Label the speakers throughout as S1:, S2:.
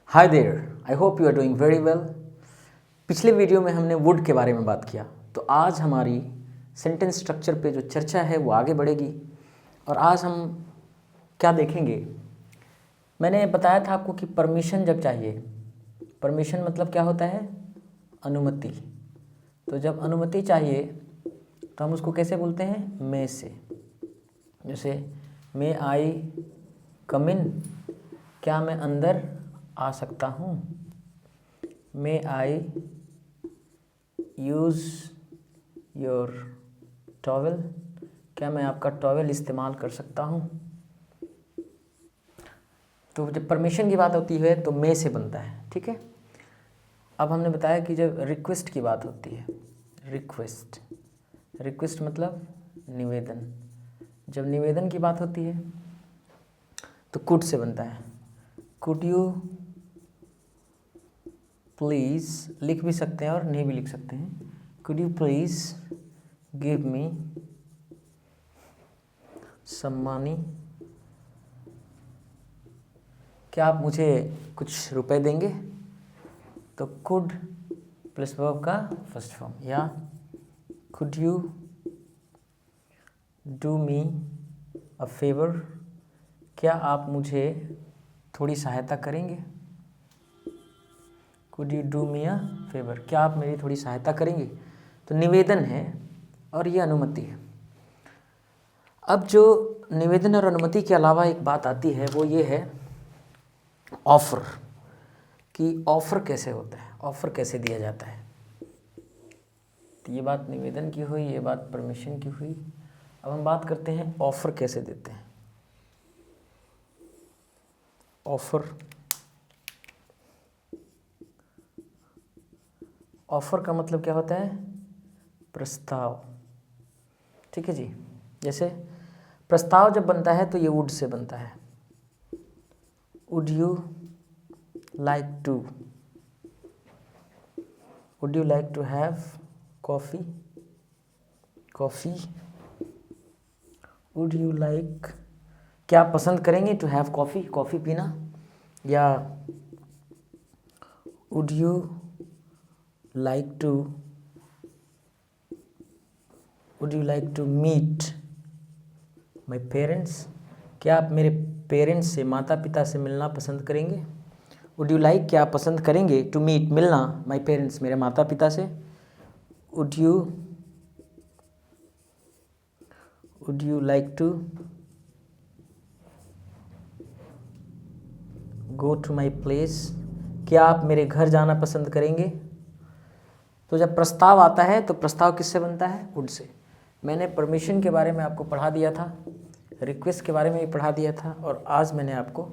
S1: Hi there, I hope you are doing very well. पिछले video में हमने would के बारे में बात किया, तो आज हमारी सेंटेंस स्ट्रक्चर पे जो चर्चा है वो आगे बढ़ेगी। और आज हम क्या देखेंगे, मैंने बताया था आपको कि परमिशन जब चाहिए, परमिशन मतलब क्या होता है, अनुमति। तो जब अनुमति चाहिए तो हम उसको कैसे बोलते हैं, मे से। जैसे मे आई कम इन, क्या मैं अंदर आ सकता हूँ। मे आई यूज़ योर टॉवेल, क्या मैं आपका टॉवेल इस्तेमाल कर सकता हूँ। तो जब परमिशन की बात होती है तो मे से बनता है, ठीक है। अब हमने बताया कि जब रिक्वेस्ट की बात होती है, रिक्वेस्ट, रिक्वेस्ट मतलब निवेदन। जब निवेदन की बात होती है तो कुड से बनता है। कुड यू प्लीज़, लिख भी सकते हैं और नहीं भी लिख सकते हैं। Could you please give me some money, क्या आप मुझे कुछ रुपए देंगे। तो कुड प्लस वर्ब का फर्स्ट फॉर्म। या could you do me a favour, क्या आप मुझे थोड़ी सहायता करेंगे। Could you do me a favour, क्या आप मेरी थोड़ी सहायता करेंगे। तो निवेदन है और ये अनुमति है। अब जो निवेदन और अनुमति के अलावा एक बात आती है वो ये है ऑफ़र, कि ऑफ़र कैसे होता है, ऑफ़र कैसे दिया जाता है। तो ये बात निवेदन की हुई, ये बात परमिशन की हुई। अब हम बात करते हैं ऑफ़र कैसे देते हैं। ऑफ़र, ऑफ़र का मतलब क्या होता है, प्रस्ताव, ठीक है जी। जैसे प्रस्ताव जब बनता है तो ये वुड से बनता है। Would you like to, would you like to have coffee, coffee. Would you like, क्या आप पसंद करेंगे टू हैव कॉफ़ी, कॉफ़ी पीना। या would you like to, would you like to meet my parents, क्या आप मेरे पेरेंट्स से, माता पिता से मिलना पसंद करेंगे। वुड यू लाइक, क्या आप पसंद करेंगे टू मीट, मिलना, माई पेरेंट्स, मेरे माता पिता से। Would you like to go to my place, क्या आप मेरे घर जाना पसंद करेंगे। तो जब प्रस्ताव आता है तो प्रस्ताव किससे बनता है, वुड से। मैंने परमिशन के बारे में आपको पढ़ा दिया था, रिक्वेस्ट के बारे में भी पढ़ा दिया था, और आज मैंने आपको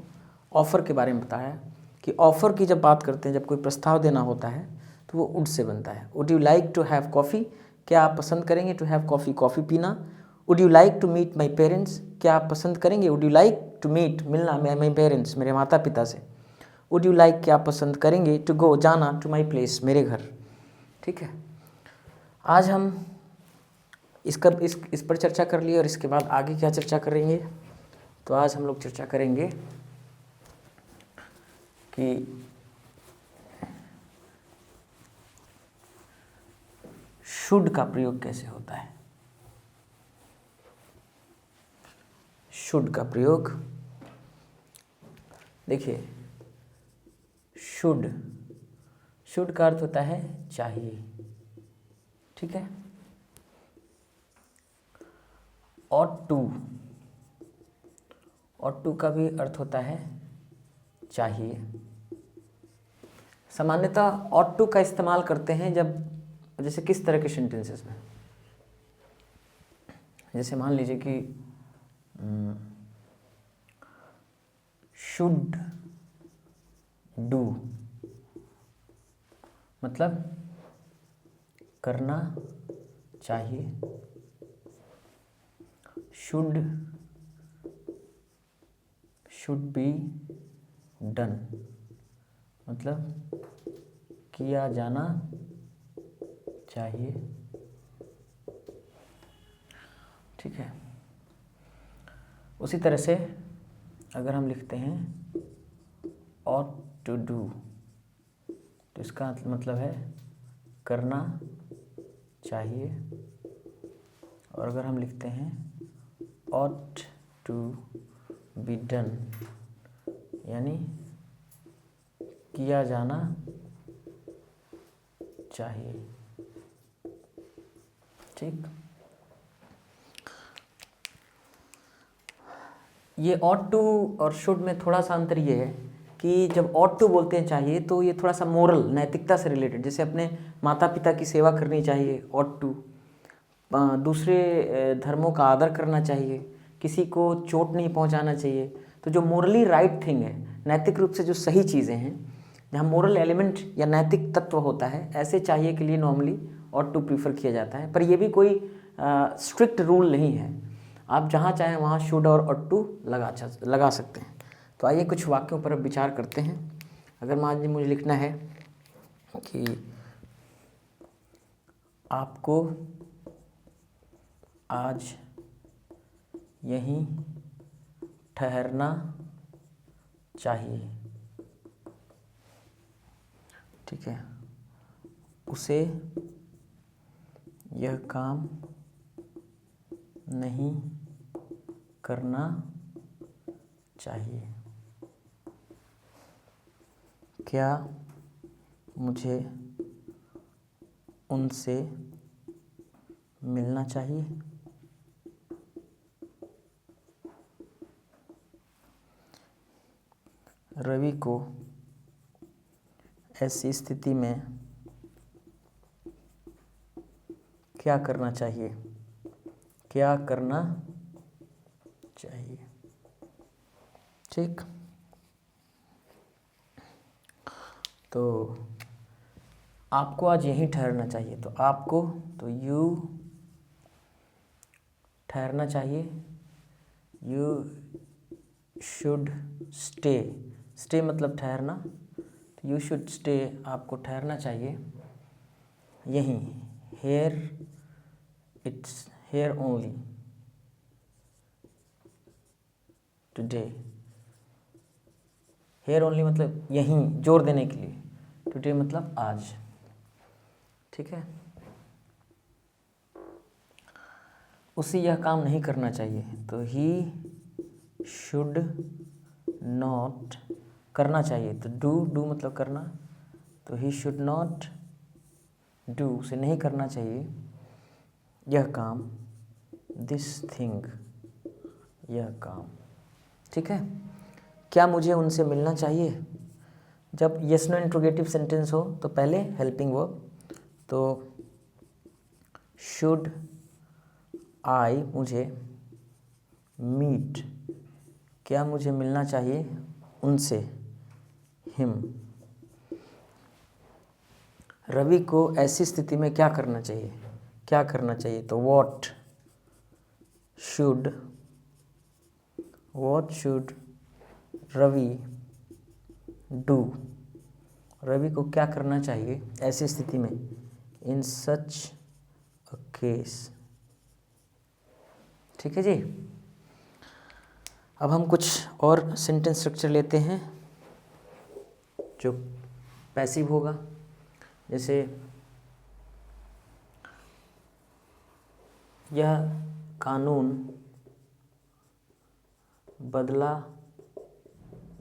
S1: ऑफ़र के बारे में बताया कि ऑफ़र की जब बात करते हैं, जब कोई प्रस्ताव देना होता है तो वो वुड से बनता है। Would you like to have coffee, क्या आप पसंद करेंगे टू हैव कॉफ़ी, कॉफ़ी पीना। Would you like to meet my parents, क्या आप पसंद करेंगे, would you like to meet, मिलना, माई पेरेंट्स, मेरे माता पिता से। वुड यू लाइक, क्या आप पसंद करेंगे टू गो, जाना, टू माई प्लेस, मेरे घर, ठीक है। आज हम इस पर चर्चा कर लिए और इसके बाद आगे क्या चर्चा करेंगे। तो आज हम लोग चर्चा करेंगे कि शुड का प्रयोग कैसे होता है। शुड का प्रयोग देखिए, शुड, शुड का अर्थ होता है चाहिए, ठीक है। ऑट टू, ऑट टू का भी अर्थ होता है चाहिए। सामान्यतः ऑट टू का इस्तेमाल करते हैं जब, जैसे किस तरह के सेंटेंसेस में, जैसे मान लीजिए कि शुड डू मतलब करना चाहिए। शुड बी डन मतलब किया जाना चाहिए, ठीक है। उसी तरह से अगर हम लिखते हैं ought to do तो इसका मतलब है करना चाहिए, और अगर हम लिखते हैं ought to be done यानी किया जाना चाहिए। ठीक, ये ought to और should में थोड़ा सा अंतर ये है कि जब ought to बोलते हैं चाहिए तो ये थोड़ा सा मोरल, नैतिकता से रिलेटेड, जैसे अपने माता पिता की सेवा करनी चाहिए ought to, दूसरे धर्मों का आदर करना चाहिए, किसी को चोट नहीं पहुंचाना चाहिए। तो जो मोरली राइट थिंग है, नैतिक रूप से जो सही चीज़ें हैं, जहाँ मोरल एलिमेंट या नैतिक तत्व होता है, ऐसे चाहिए के लिए नॉर्मली ought to प्रीफर किया जाता है। पर ये भी कोई स्ट्रिक्ट रूल नहीं है, आप जहाँ चाहें वहाँ शुड और ought to लगा सकते हैं। तो आइए कुछ वाक्यों पर अब विचार करते हैं। अगर मान लीजिए मुझे लिखना है कि आपको आज यहीं ठहरना चाहिए, ठीक है, उसे यह काम नहीं करना चाहिए। क्या मुझे उनसे मिलना चाहिए? रवि को ऐसी स्थिति में क्या करना चाहिए? क्या करना चाहिए? ठीक, तो आपको आज यहीं ठहरना चाहिए, तो आपको, तो यू ठहरना चाहिए, यू शुड स्टे, स्टे मतलब ठहरना, तो यू शुड स्टे, आपको ठहरना चाहिए यहीं, here, it's here only today, here only मतलब यहीं, जोर देने के लिए, टुडे मतलब आज, ठीक है। उसे यह काम नहीं करना चाहिए, तो ही शुड नॉट, करना चाहिए, तो डू मतलब करना, तो ही शुड नॉट डू, उसे नहीं करना चाहिए यह काम, दिस थिंग, यह काम, ठीक है। क्या मुझे उनसे मिलना चाहिए? जब यस नो इंट्रोगेटिव सेंटेंस हो तो पहले हेल्पिंग वर्ब, तो शुड आई, मुझे, मीट, क्या मुझे मिलना चाहिए उनसे, हिम, रवि को ऐसी स्थिति में क्या करना चाहिए? क्या करना चाहिए, तो what should Ravi do, Ravi को क्या करना चाहिए ऐसी स्थिति में, इन सच अ केस, ठीक है जी। अब हम कुछ और सेंटेंस स्ट्रक्चर लेते हैं जो पैसिव होगा, जैसे यह कानून बदला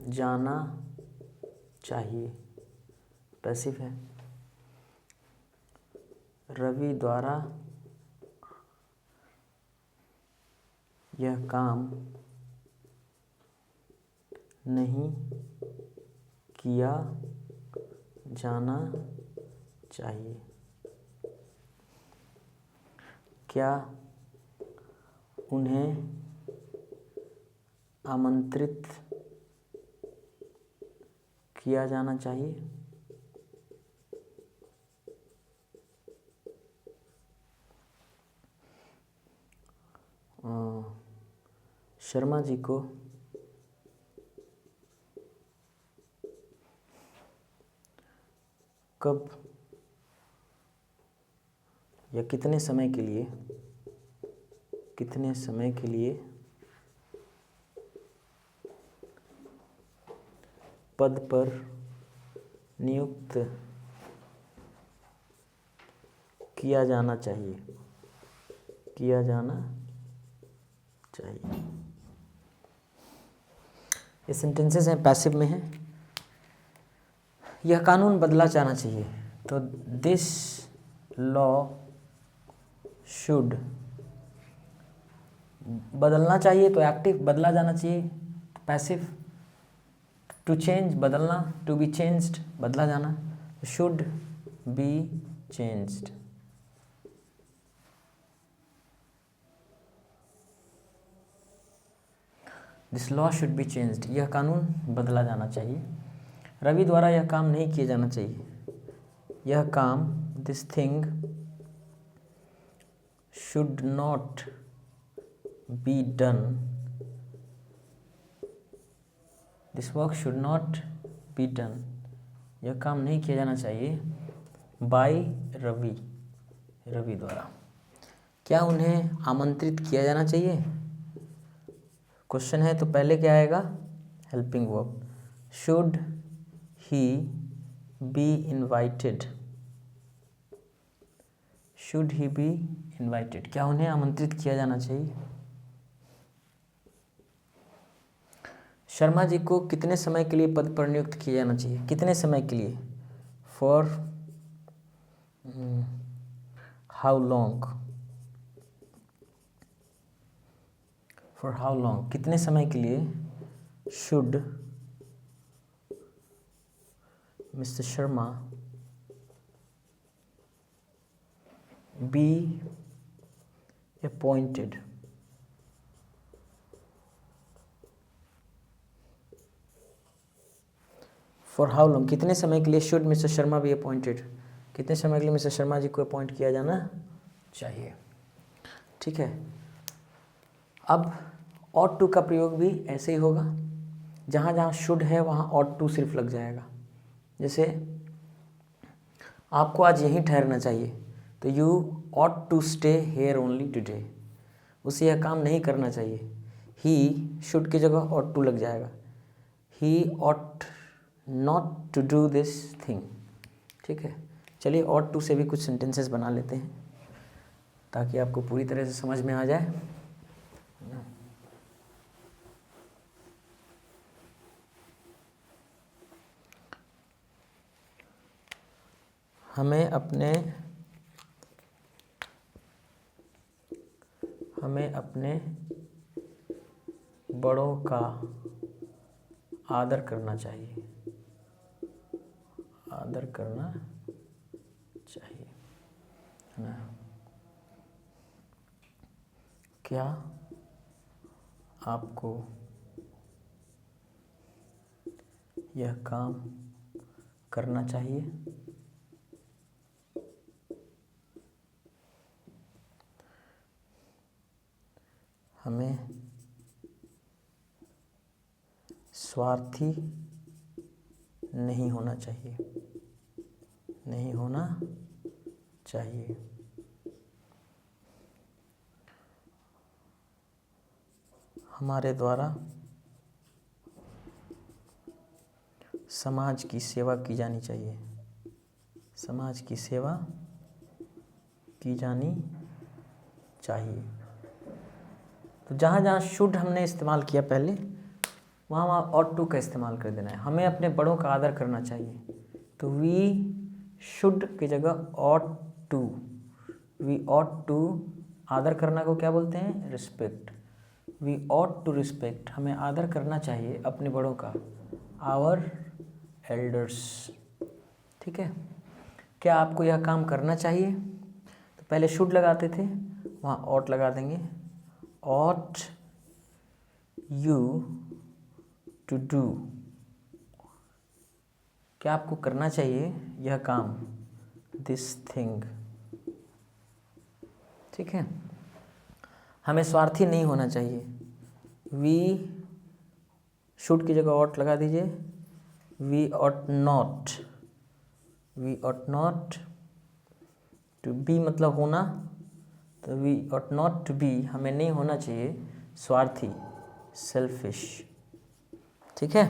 S1: जाना चाहिए, पैसिव है। रवि द्वारा यह काम नहीं किया जाना चाहिए, क्या उन्हें आमंत्रित किया जाना चाहिए? शर्मा जी को कब या कितने समय के लिए पद पर नियुक्त किया जाना चाहिए, किया जाना चाहिए। ये सेंटेंसेस हैं, पैसिव में हैं। यह कानून बदला जाना चाहिए, तो दिस लॉ शुड, बदलना चाहिए तो एक्टिव, बदला जाना चाहिए पैसिव, टू चेंज बदलना, टू बी चेंज्ड बदला जाना, should be changed. This law should be changed, यह कानून बदला जाना चाहिए। रवि द्वारा यह काम नहीं किया जाना चाहिए, यह काम, this thing should not be done, this work should not be done, यह काम नहीं किया जाना चाहिए बाय रवि, रवि द्वारा। क्या उन्हें आमंत्रित किया जाना चाहिए? क्वेश्चन है तो पहले क्या आएगा? Helping verb. Should he be invited, should he be invited, क्या उन्हें आमंत्रित किया जाना चाहिए? शर्मा जी को कितने समय के लिए पद पर नियुक्त किया जाना चाहिए? कितने समय के लिए? For how long, for how long, कितने समय के लिए should mister Sharma be appointed, for how long, कितने समय के लिए should mister Sharma be appointed, कितने समय के लिए मिस्टर शर्मा जी को अपॉइंट किया जाना चाहिए। ठीक है, अब ought to का प्रयोग भी ऐसे ही होगा, जहाँ जहाँ शुड है वहाँ ought to सिर्फ लग जाएगा। जैसे आपको आज यहीं ठहरना चाहिए, तो you ought to stay here only today, उसे यह काम नहीं करना चाहिए, he should की जगह ought to लग जाएगा, he ought not to do this thing। ठीक है, चलिए ought to से भी कुछ सेंटेंसेस बना लेते हैं ताकि आपको पूरी तरह से समझ में आ जाए। हमें अपने बड़ों का आदर करना चाहिए, आदर करना चाहिए, है ना? क्या आपको यह काम करना चाहिए? हमें स्वार्थी नहीं होना चाहिए, नहीं होना चाहिए। हमारे द्वारा समाज की सेवा की जानी चाहिए, समाज की सेवा की जानी चाहिए। तो जहाँ जहाँ शुड हमने इस्तेमाल किया पहले, वहाँ वहाँ ought to का इस्तेमाल कर देना है। हमें अपने बड़ों का आदर करना चाहिए, तो we should की जगह ought to, we ought to, आदर करना को क्या बोलते हैं? Respect. we ought to respect, हमें आदर करना चाहिए अपने बड़ों का, our elders। ठीक है, क्या आपको यह काम करना चाहिए? तो पहले शुड लगाते थे, वहाँ ought लगा देंगे, ought you to do, क्या आपको करना चाहिए यह काम, this thing। ठीक है, हमें स्वार्थी नहीं होना चाहिए, we should की जगह ought लगा दीजिए, we ought not, we ought not to be मतलब होना, तो we ought not to be, हमें नहीं होना चाहिए स्वार्थी, सेल्फिश। ठीक है,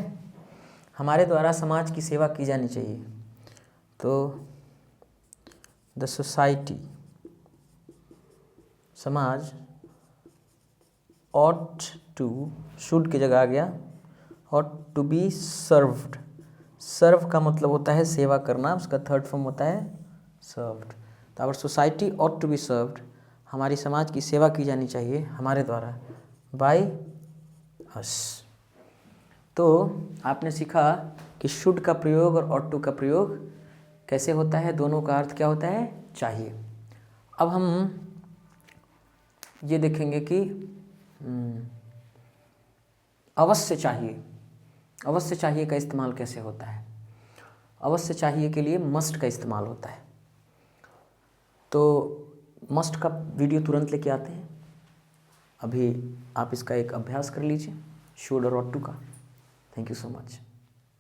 S1: हमारे द्वारा समाज की सेवा की जानी चाहिए। तो द सोसाइटी, समाज, ought to, should की जगह आ गया, ought to be served। सर्व का मतलब होता है सेवा करना, उसका थर्ड फॉर्म होता है सर्व्ड। तो our society ought to be served, हमारी समाज की सेवा की जानी चाहिए हमारे द्वारा, बाय अस। तो आपने सीखा कि शुड का प्रयोग और ought to का प्रयोग कैसे होता है, दोनों का अर्थ क्या होता है, चाहिए। अब हम ये देखेंगे कि अवश्य चाहिए, अवश्य चाहिए का इस्तेमाल कैसे होता है। अवश्य चाहिए के लिए मस्ट का इस्तेमाल होता है। तो मस्ट का वीडियो तुरंत लेके आते हैं, अभी आप इसका एक अभ्यास कर लीजिए, शुड और ought to का। Thank you so much.